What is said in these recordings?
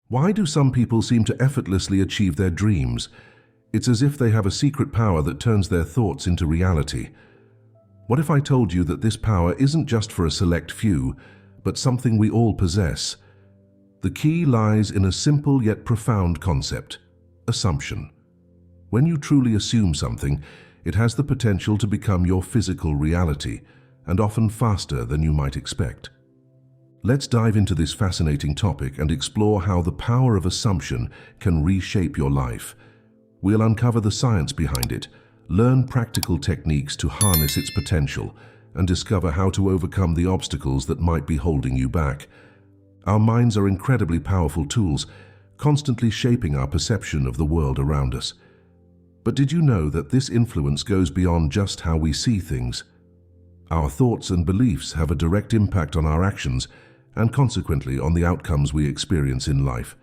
Why do some people seem to effortlessly achieve their dreams? It's as if they have a secret power that turns their thoughts into reality. What if I told you that this power isn't just for a select few, but something we all possess? The key lies in a simple yet profound concept: assumption. When you truly assume something, it has the potential to become your physical reality, and often faster than you might expect. Let's dive into this fascinating topic and explore how the power of assumption can reshape your life. We'll uncover the science behind it, learn practical techniques to harness its potential, and discover how to overcome the obstacles that might be holding you back. Our minds are incredibly powerful tools, constantly shaping our perception of the world around us. But did you know that this influence goes beyond just how we see things? Our thoughts and beliefs have a direct impact on our actions and consequently on the outcomes we experience in life.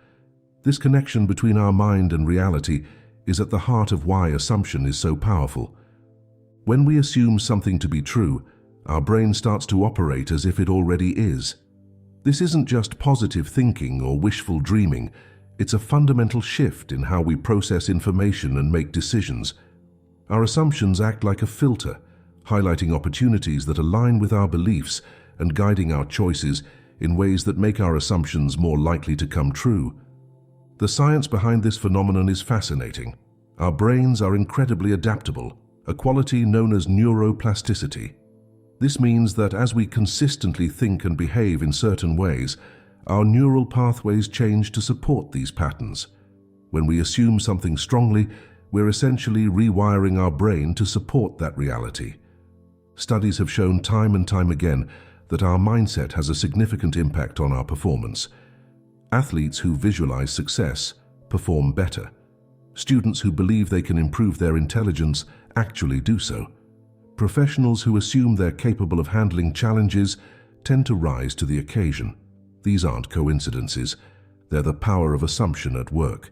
This connection between our mind and reality is at the heart of why assumption is so powerful. When we assume something to be true, our brain starts to operate as if it already is. This isn't just positive thinking or wishful dreaming. It's a fundamental shift in how we process information and make decisions. Our assumptions act like a filter, highlighting opportunities that align with our beliefs and guiding our choices in ways that make our assumptions more likely to come true. The science behind this phenomenon is fascinating. Our brains are incredibly adaptable, a quality known as neuroplasticity. This means that as we consistently think and behave in certain ways, our neural pathways change to support these patterns. When we assume something strongly, we're essentially rewiring our brain to support that reality. Studies have shown time and time again that our mindset has a significant impact on our performance. Athletes who visualize success perform better. Students who believe they can improve their intelligence actually do so. Professionals who assume they're capable of handling challenges tend to rise to the occasion. These aren't coincidences. They're the power of assumption at work.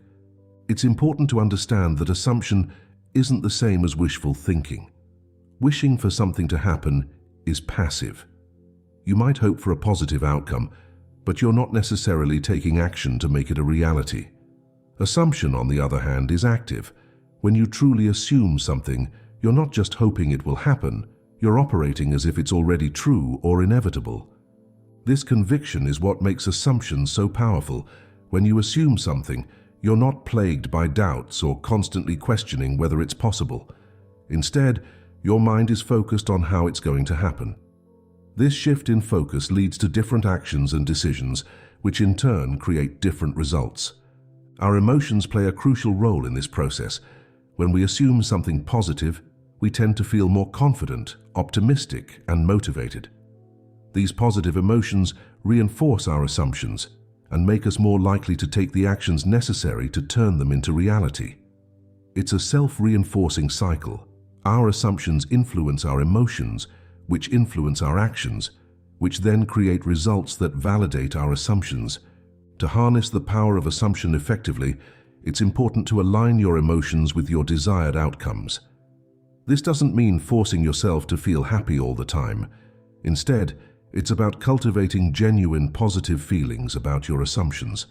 It's important to understand that assumption isn't the same as wishful thinking. Wishing for something to happen is passive. You might hope for a positive outcome, but you're not necessarily taking action to make it a reality. Assumption, on the other hand, is active. When you truly assume something, you're not just hoping it will happen, you're operating as if it's already true or inevitable. This conviction is what makes assumptions so powerful. When you assume something, you're not plagued by doubts or constantly questioning whether it's possible. Instead, your mind is focused on how it's going to happen. This shift in focus leads to different actions and decisions, which in turn create different results. Our emotions play a crucial role in this process. When we assume something positive, we tend to feel more confident, optimistic, and motivated. These positive emotions reinforce our assumptions and make us more likely to take the actions necessary to turn them into reality. It's a self-reinforcing cycle. Our assumptions influence our emotions, which influence our actions, which then create results that validate our assumptions. To harness the power of assumption effectively, it's important to align your emotions with your desired outcomes. This doesn't mean forcing yourself to feel happy all the time. Instead, it's about cultivating genuine positive feelings about your assumptions.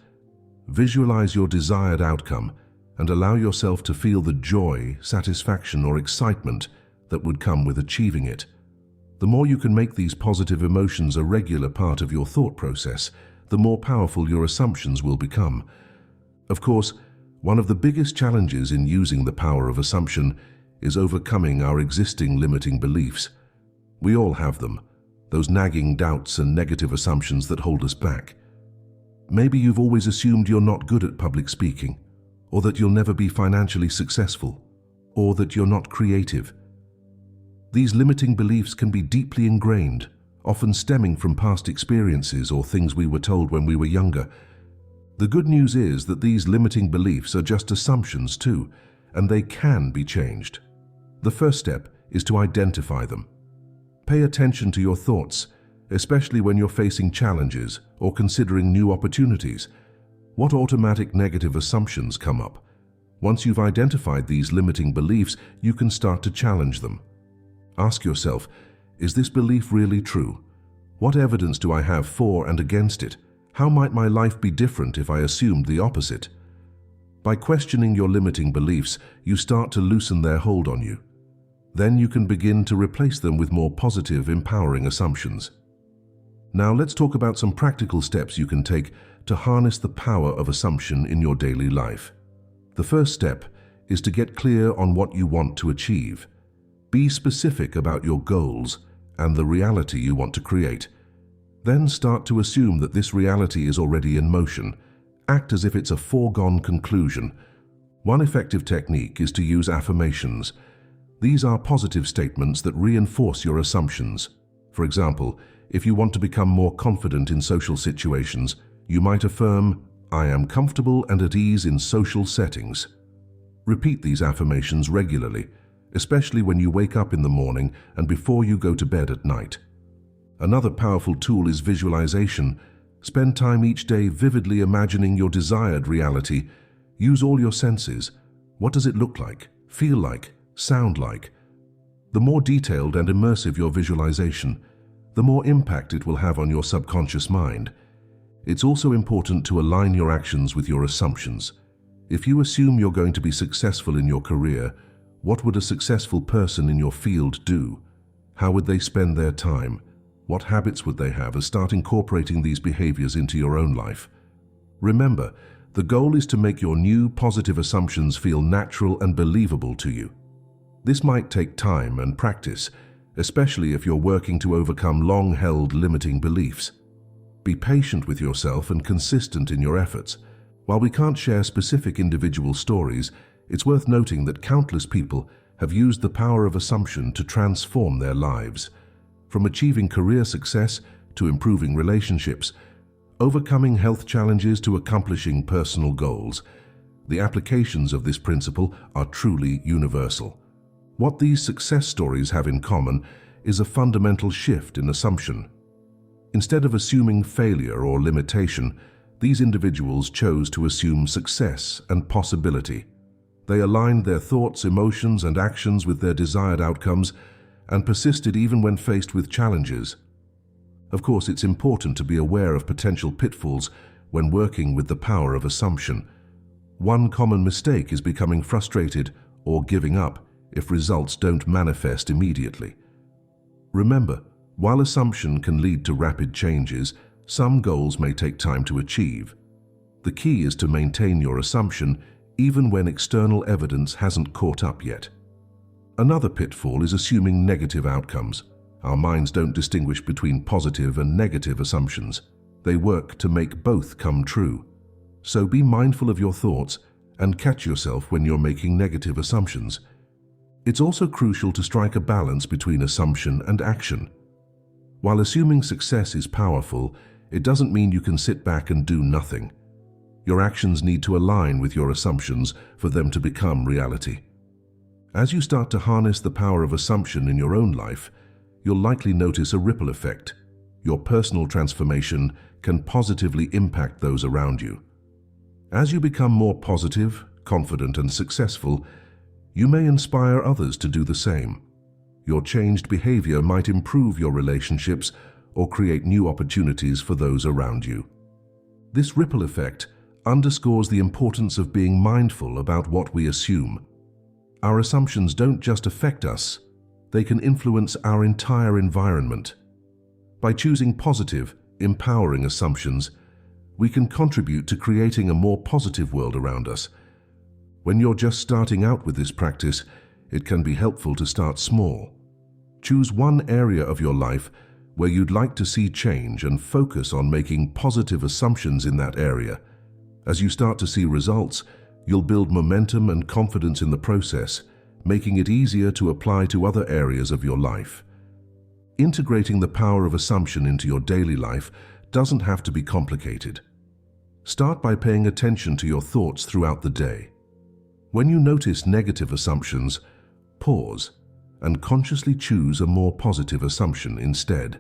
Visualize your desired outcome and allow yourself to feel the joy, satisfaction, or excitement that would come with achieving it. The more you can make these positive emotions a regular part of your thought process, the more powerful your assumptions will become. Of course, one of the biggest challenges in using the power of assumption is overcoming our existing limiting beliefs. We all have them, those nagging doubts and negative assumptions that hold us back. Maybe you've always assumed you're not good at public speaking, or that you'll never be financially successful, or that you're not creative. These limiting beliefs can be deeply ingrained, often stemming from past experiences or things we were told when we were younger. The good news is that these limiting beliefs are just assumptions too, and they can be changed. The first step is to identify them. Pay attention to your thoughts, especially when you're facing challenges or considering new opportunities. What automatic negative assumptions come up? Once you've identified these limiting beliefs, you can start to challenge them. Ask yourself, is this belief really true? What evidence do I have for and against it? How might my life be different if I assumed the opposite? By questioning your limiting beliefs, you start to loosen their hold on you. Then you can begin to replace them with more positive, empowering assumptions. Now let's talk about some practical steps you can take to harness the power of assumption in your daily life. The first step is to get clear on what you want to achieve. Be specific about your goals and the reality you want to create. Then start to assume that this reality is already in motion. Act as if it's a foregone conclusion. One effective technique is to use affirmations. These are positive statements that reinforce your assumptions. For example, if you want to become more confident in social situations, you might affirm, "I am comfortable and at ease in social settings." Repeat these affirmations regularly, especially when you wake up in the morning and before you go to bed at night. Another powerful tool is visualization. Spend time each day vividly imagining your desired reality. Use all your senses. What does it look like, feel like, sound like? The more detailed and immersive your visualization, the more impact it will have on your subconscious mind. It's also important to align your actions with your assumptions. If you assume you're going to be successful in your career, what would a successful person in your field do? How would they spend their time? What habits would they have? Start incorporating these behaviors into your own life. Remember, the goal is to make your new positive assumptions feel natural and believable to you. This might take time and practice, especially if you're working to overcome long-held limiting beliefs. Be patient with yourself and consistent in your efforts. While we can't share specific individual stories, it's worth noting that countless people have used the power of assumption to transform their lives. From achieving career success to improving relationships, overcoming health challenges to accomplishing personal goals, the applications of this principle are truly universal. What these success stories have in common is a fundamental shift in assumption. Instead of assuming failure or limitation, these individuals chose to assume success and possibility. They aligned their thoughts, emotions, and actions with their desired outcomes and persisted even when faced with challenges. Of course, it's important to be aware of potential pitfalls when working with the power of assumption. One common mistake is becoming frustrated or giving up if results don't manifest immediately. Remember, while assumption can lead to rapid changes, some goals may take time to achieve. The key is to maintain your assumption even when external evidence hasn't caught up yet. Another pitfall is assuming negative outcomes. Our minds don't distinguish between positive and negative assumptions. They work to make both come true. So be mindful of your thoughts and catch yourself when you're making negative assumptions. It's also crucial to strike a balance between assumption and action. While assuming success is powerful, it doesn't mean you can sit back and do nothing. Your actions need to align with your assumptions for them to become reality. As you start to harness the power of assumption in your own life, you'll likely notice a ripple effect. Your personal transformation can positively impact those around you. As you become more positive, confident, and successful, you may inspire others to do the same. Your changed behavior might improve your relationships or create new opportunities for those around you. This ripple effect underscores the importance of being mindful about what we assume. Our assumptions don't just affect us, they can influence our entire environment. By choosing positive, empowering assumptions, we can contribute to creating a more positive world around us. When you're just starting out with this practice, it can be helpful to start small. Choose one area of your life where you'd like to see change and focus on making positive assumptions in that area. As you start to see results, you'll build momentum and confidence in the process, making it easier to apply to other areas of your life. Integrating the power of assumption into your daily life doesn't have to be complicated. Start by paying attention to your thoughts throughout the day. When you notice negative assumptions, pause and consciously choose a more positive assumption instead.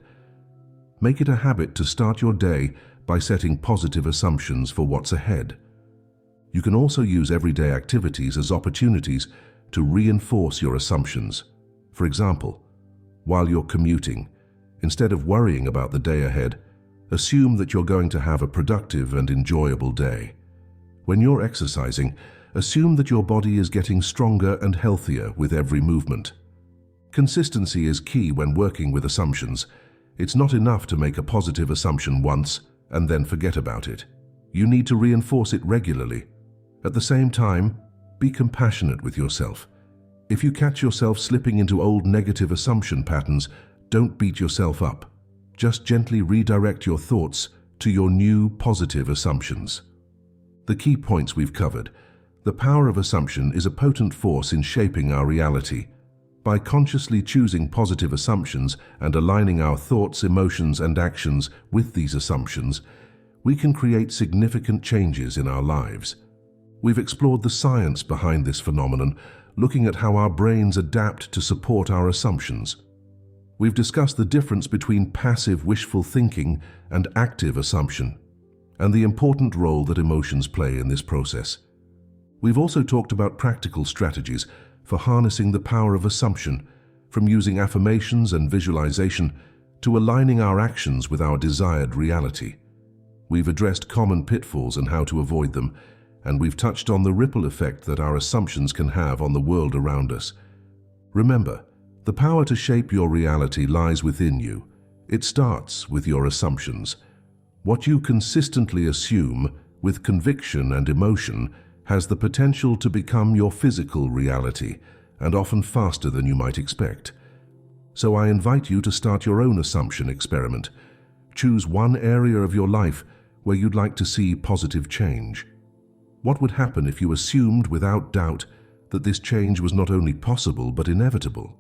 Make it a habit to start your day by setting positive assumptions for what's ahead. You can also use everyday activities as opportunities to reinforce your assumptions. For example, while you're commuting, instead of worrying about the day ahead, Assume that you're going to have a productive and enjoyable day. When you're exercising, assume that your body is getting stronger and healthier with every movement. Consistency is key when working with assumptions. It's not enough to make a positive assumption once and then forget about it. You need to reinforce it regularly. At the same time, be compassionate with yourself. If you catch yourself slipping into old negative assumption patterns, don't beat yourself up. Just gently redirect your thoughts to your new positive assumptions. The key points we've covered. The power of assumption is a potent force in shaping our reality. By consciously choosing positive assumptions and aligning our thoughts, emotions, and actions with these assumptions, we can create significant changes in our lives. We've explored the science behind this phenomenon, looking at how our brains adapt to support our assumptions. We've discussed the difference between passive wishful thinking and active assumption, and the important role that emotions play in this process. We've also talked about practical strategies for harnessing the power of assumption, from using affirmations and visualization to aligning our actions with our desired reality. We've addressed common pitfalls and how to avoid them, and we've touched on the ripple effect that our assumptions can have on the world around us. Remember, the power to shape your reality lies within you. It starts with your assumptions. What you consistently assume with conviction and emotion has the potential to become your physical reality, and often faster than you might expect. So I invite you to start your own assumption experiment. Choose one area of your life where you'd like to see positive change. What would happen if you assumed without doubt that this change was not only possible but inevitable?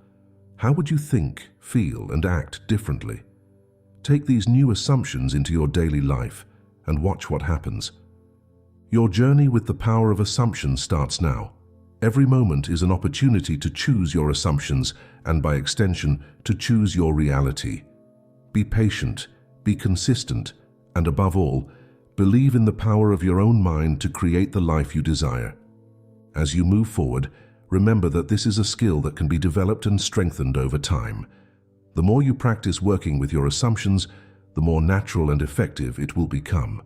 How would you think, feel, and act differently? Take these new assumptions into your daily life and watch what happens. Your journey with the power of assumption starts now. Every moment is an opportunity to choose your assumptions and, by extension, to choose your reality. Be patient, be consistent, and above all, believe in the power of your own mind to create the life you desire. As you move forward, remember that this is a skill that can be developed and strengthened over time. The more you practice working with your assumptions, the more natural and effective it will become.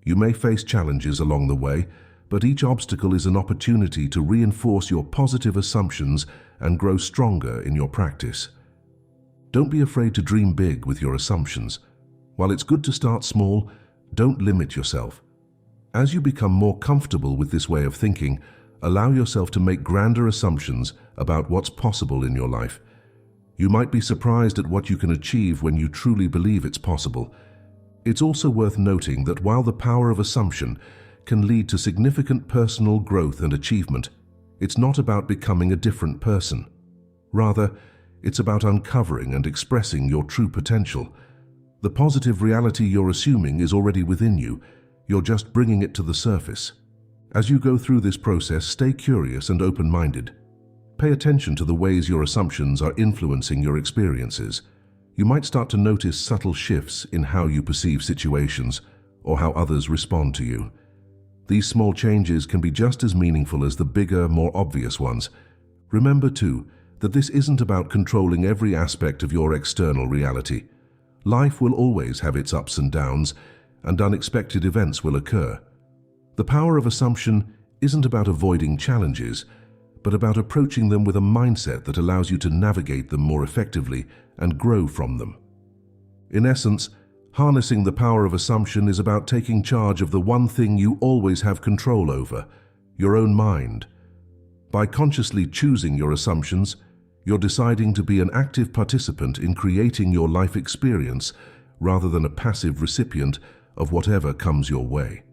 You may face challenges along the way, but each obstacle is an opportunity to reinforce your positive assumptions and grow stronger in your practice. Don't be afraid to dream big with your assumptions. While it's good to start small, don't limit yourself. As you become more comfortable with this way of thinking, allow yourself to make grander assumptions about what's possible in your life. You might be surprised at what you can achieve when you truly believe it's possible. It's also worth noting that while the power of assumption can lead to significant personal growth and achievement, it's not about becoming a different person. Rather, it's about uncovering and expressing your true potential. The positive reality you're assuming is already within you. You're just bringing it to the surface. As you go through this process, stay curious and open-minded. Pay attention to the ways your assumptions are influencing your experiences. You might start to notice subtle shifts in how you perceive situations or how others respond to you. These small changes can be just as meaningful as the bigger, more obvious ones. Remember, too, that this isn't about controlling every aspect of your external reality. Life will always have its ups and downs, and unexpected events will occur. The power of assumption isn't about avoiding challenges, but about approaching them with a mindset that allows you to navigate them more effectively and grow from them. In essence, harnessing the power of assumption is about taking charge of the one thing you always have control over, your own mind. By consciously choosing your assumptions, you're deciding to be an active participant in creating your life experience rather than a passive recipient of whatever comes your way.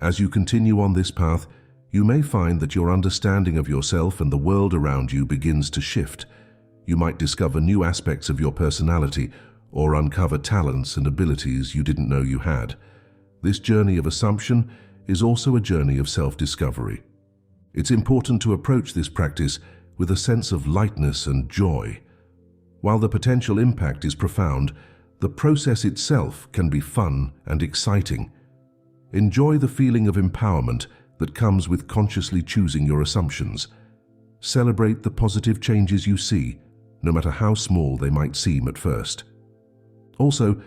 As you continue on this path, you may find that your understanding of yourself and the world around you begins to shift. You might discover new aspects of your personality or uncover talents and abilities you didn't know you had. This journey of assumption is also a journey of self-discovery. It's important to approach this practice with a sense of lightness and joy. While the potential impact is profound, the process itself can be fun and exciting. Enjoy the feeling of empowerment that comes with consciously choosing your assumptions. Celebrate the positive changes you see, no matter how small they might seem at first. Also,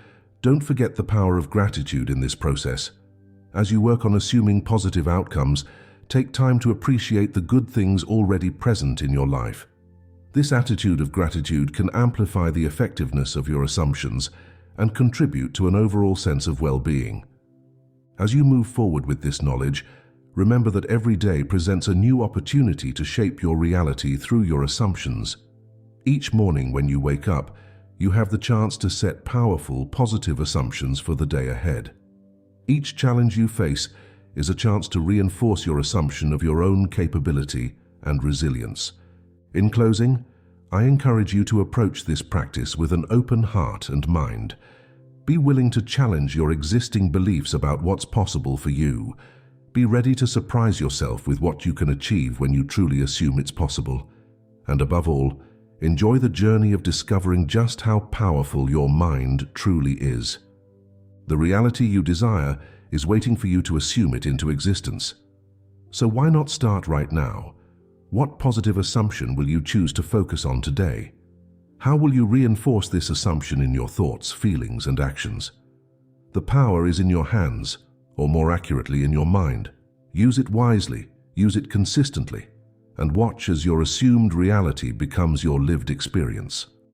Don't forget the power of gratitude in this process. As you work on assuming positive outcomes, take time to appreciate the good things already present in your life. This attitude of gratitude can amplify the effectiveness of your assumptions and contribute to an overall sense of well-being. As you move forward with this knowledge, remember that every day presents a new opportunity to shape your reality through your assumptions. Each morning when you wake up, you have the chance to set powerful, positive assumptions for the day ahead. Each challenge you face is a chance to reinforce your assumption of your own capability and resilience. In closing, I encourage you to approach this practice with an open heart and mind. Be willing to challenge your existing beliefs about what's possible for you. Be ready to surprise yourself with what you can achieve when you truly assume it's possible. And above all, enjoy the journey of discovering just how powerful your mind truly is. The reality you desire is waiting for you to assume it into existence. So why not start right now? What positive assumption will you choose to focus on today? How will you reinforce this assumption in your thoughts, feelings, and actions? The power is in your hands, or more accurately, in your mind. Use it wisely, use it consistently, and watch as your assumed reality becomes your lived experience.